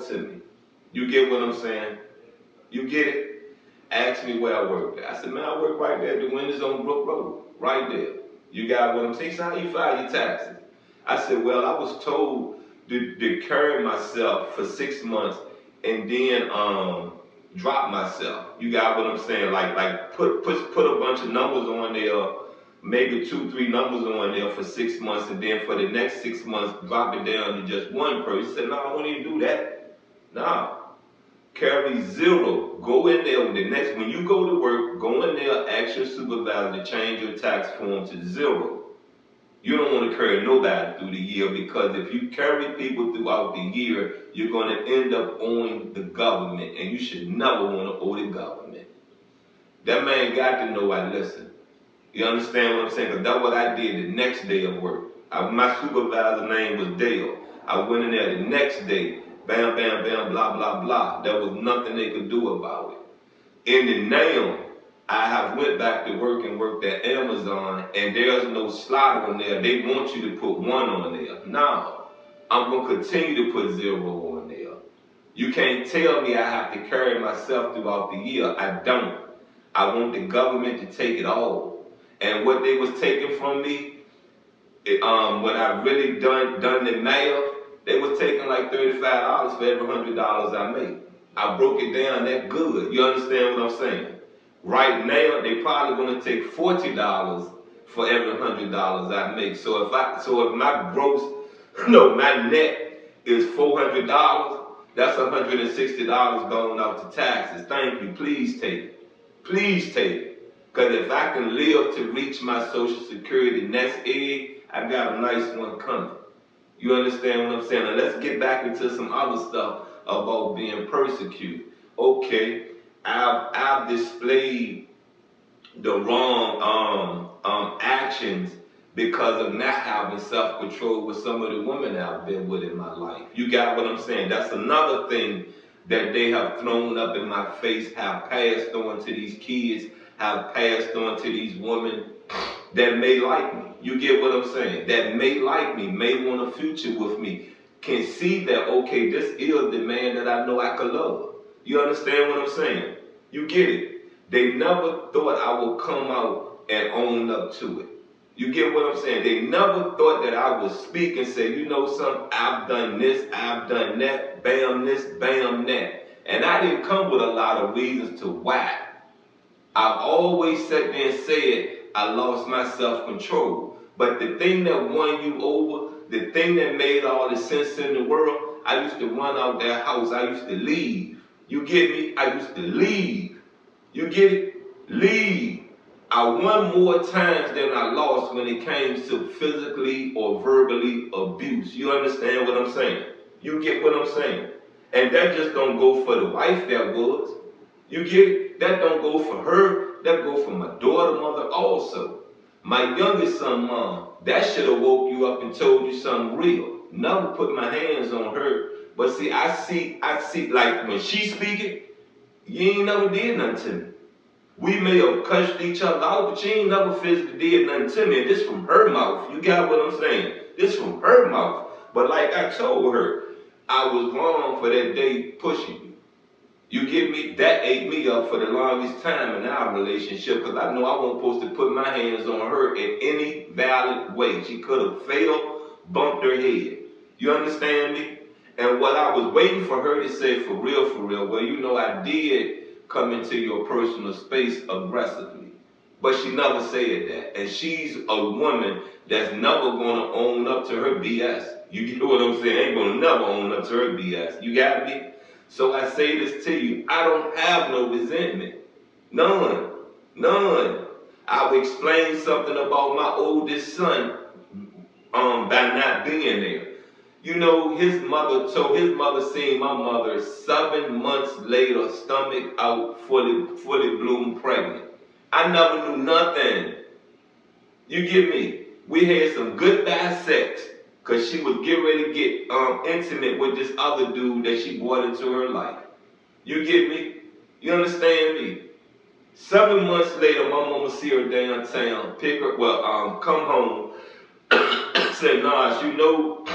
to me. You get what I'm saying? You get it? Ask me where I work at. I said, man, I work right there at the windows on Brook Road. Right there. You got what I'm saying? So how you file your taxes? I said, well, I was told to carry myself for 6 months and then drop myself. You got what I'm saying? Like put a bunch of numbers on there, maybe 2, 3 numbers on there for 6 months, and then for the next 6 months drop it down to just one person. He said, no, I won't even do that. No. Carry 0. Go in there when you go to work, go in there, ask your supervisor to change your tax form to 0. You don't want to carry nobody through the year, because if you carry people throughout the year, you're going to end up owing the government, and you should never want to owe the government. That man got to know I listen. You understand what I'm saying? Because that's what I did the next day of work. My supervisor name was Dale. I went in there the next day. Bam, bam, bam, blah, blah, blah. There was nothing they could do about it. In the now, I have went back to work and worked at Amazon, and there's no slot on there. They want you to put 1 on there. No, I'm going to continue to put 0 on there. You can't tell me I have to carry myself throughout the year. I don't. I want the government to take it all. And what they was taking from me, when I really done the math, they was taking like $35 for every $100 I make. I broke it down that good. You understand what I'm saying? Right now, they probably going to take $40 for every $100 I make. So if my gross, no, my net is $400, that's $160 going out to taxes. Thank you. Please take it. Please take it. Because if I can live to reach my Social Security nest egg, I got a nice one coming. You understand what I'm saying? Now let's get back into some other stuff about being persecuted. Okay, I've displayed the wrong actions because of not having self-control with some of the women I've been with in my life. You got what I'm saying? That's another thing that they have thrown up in my face, have passed on to these kids, have passed on to these women that may like me. You get what I'm saying? That may like me, may want a future with me, can see that, okay, this is the man that I know I could love. You understand what I'm saying? You get it? They never thought I would come out and own up to it. You get what I'm saying? They never thought that I would speak and say, you know something, I've done this, I've done that, bam this, bam that. And I didn't come with a lot of reasons to why. I've always sat there and said, I lost my self-control. But the thing that won you over, the thing that made all the sense in the world, I used to run out that house. I used to leave. You get me? I used to leave. You get it? Leave. I won more times than I lost when it came to physically or verbally abuse. You understand what I'm saying? You get what I'm saying? And that just don't go for the wife that was. You get it? That don't go for her. That go for my daughter, mother also. My youngest son, mom, that should have woke you up and told you something real. Never put my hands on her. But see, I see, like when she speaking, you ain't never did nothing to me. We may have cussed each other out, but she ain't never physically did nothing to me. And this from her mouth. You got what I'm saying? This from her mouth. But like I told her, I was wrong for that day pushing you. You get me? That ate me up for the longest time in our relationship, because I know I wasn't supposed to put my hands on her in any valid way. She could have failed, bumped her head. You understand me? And what I was waiting for her to say, for real, well, you know, I did come into your personal space aggressively. But she never said that. And she's a woman that's never going to own up to her BS. You get what I'm saying? Ain't going to never own up to her BS. You got me? So I say this to you, I don't have no resentment. None. None. I've explained something about my oldest son by not being there. You know, his mother seen my mother 7 months later, stomach out, fully bloomed pregnant. I never knew nothing. You get me? We had some goodbye sex, because she was getting ready to get intimate with this other dude that she brought into her life. You get me? You understand me? 7 months later, my mama see her downtown, pick her, come home, say, Nas, you know,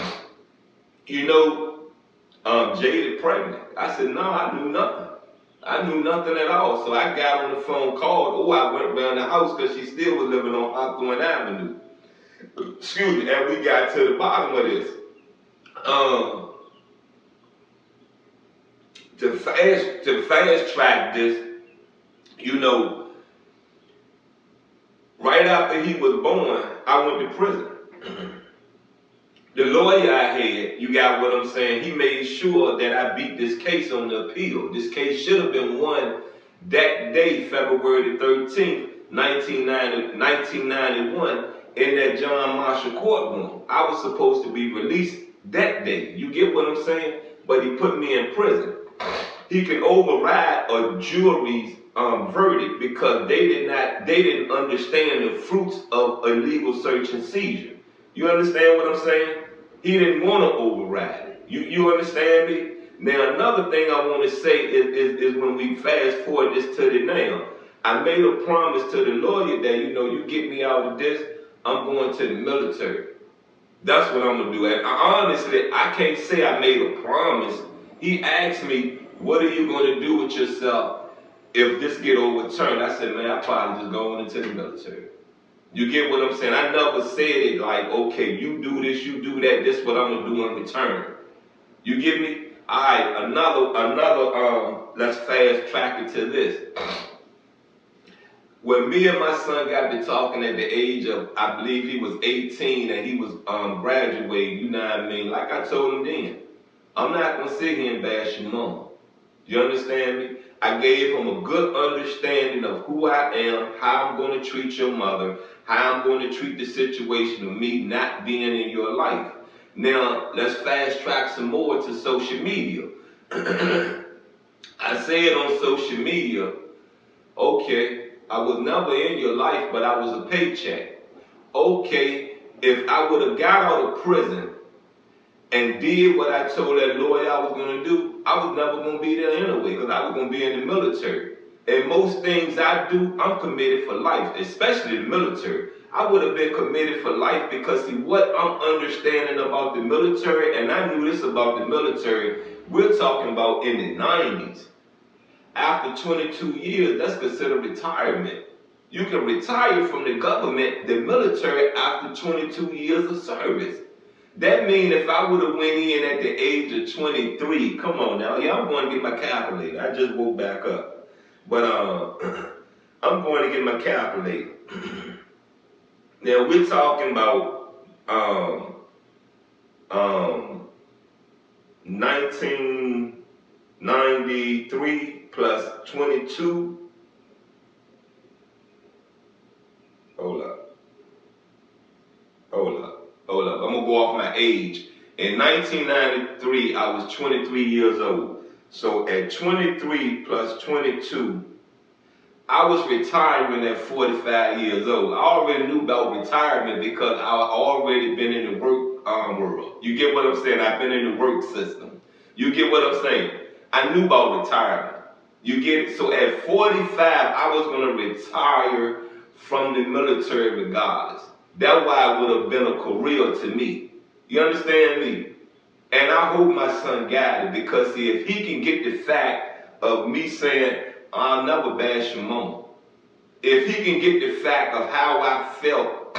Jada pregnant. I said, no, I knew nothing. I knew nothing at all. So I got on the phone, called. Oh, I went around the house because she still was living on Hawthorne Avenue. Excuse me. And we got to the bottom of this. To fast track this, you know, right after he was born, I went to prison. The lawyer I had, you got what I'm saying, he made sure that I beat this case on the appeal. This case should have been won that day, February the 13th, 1991, in that John Marshall courtroom. I was supposed to be released that day. You get what I'm saying? But he put me in prison. He can override a jury's verdict because they didn't understand the fruits of illegal search and seizure. You understand what I'm saying? He didn't want to override it. You understand me? Now another thing I want to say is when we fast forward this to the now, I made a promise to the lawyer that, you know, you get me out of this, I'm going to the military. That's what I'm gonna do. And honestly, I can't say I made a promise. He asked me, what are you gonna do with yourself if this get overturned? I said, man, I probably just go on into the military. You get what I'm saying? I never said it like, okay, you do this, you do that, this is what I'm gonna do in return. You get me? All right, another, let's fast track it to this. When me and my son got to talking at the age of, I believe he was 18 and he was graduating, you know what I mean? Like I told him then, I'm not gonna sit here and bash your mama. You understand me? I gave him a good understanding of who I am, how I'm going to treat your mother, how I'm going to treat the situation of me not being in your life. Now, let's fast track some more to social media. I said on social media, okay, I was never in your life, but I was a paycheck. Okay, if I would have got out of prison and did what I told that lawyer I was going to do, I was never going to be there anyway because I was going to be in the military. And most things I do, I'm committed for life, especially the military. I would have been committed for life because, see, what I'm understanding about the military, and I knew this about the military, we're talking about in the 90s. After 22 years, that's considered retirement. You can retire from the government, the military, after 22 years of service. That means if I would have went in at the age of 23, come on now, yeah, I'm going to get my calculator. I just woke back up. But I'm going to get my calculator. Now we're talking about 1993 plus 22. Hold up. I'm gonna go off my age. In 1993, I was 23 years old. So at 23 plus 22, I was retiring at 45 years old. I already knew about retirement because I already been in the work world. You get what I'm saying? I've been in the work system. You get what I'm saying? I knew about retirement. You get it? So at 45, I was gonna retire from the military regardless. That's why it would have been a career to me. You understand me? And I hope my son got it because, see, if he can get the fact of me saying, I'll never bash your mama. If he can get the fact of how I felt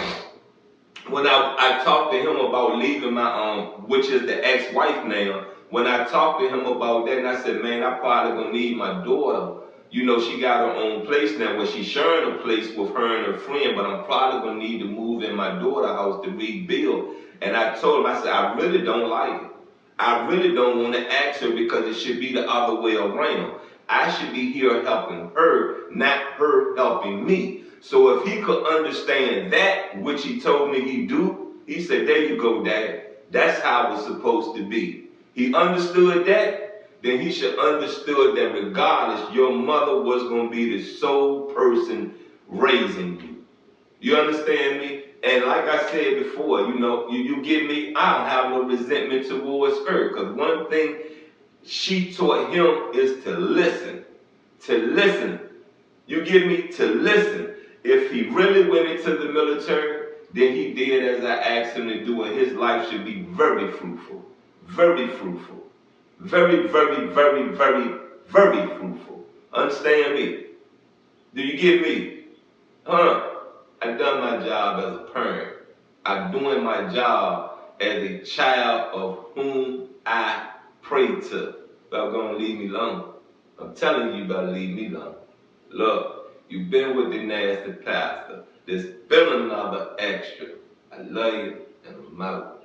when I talked to him about leaving my, which is the ex-wife now, when I talked to him about that and I said, man, I probably gonna need my daughter. You know, she got her own place now where she's sharing a place with her and her friend, but I'm probably gonna need to move in my daughter's house to rebuild. And I told him, I said, I really don't like it. I really don't want to ask her because it should be the other way around. I should be here helping her, not her helping me. So if he could understand that, which he told me he do, he said, there you go, Dad. That's how it's supposed to be. He understood that, then he should understood that regardless, your mother was going to be the sole person raising you. You understand me? And like I said before, you know, you get me, I don't have no resentment towards her. Because one thing she taught him is to listen. To listen. You get me? To listen. If he really went into the military, then he did as I asked him to do, and his life should be very fruitful. Very fruitful. Very, very, very, very, very fruitful. Understand me? Do you get me? Huh? I've done my job as a parent. I'm doing my job as a child of whom I pray to. Y'all gonna leave me alone. I'm telling you, better leave me alone. Look, you've been with the nasty pastor. There's been another extra. I love you, and I'm out.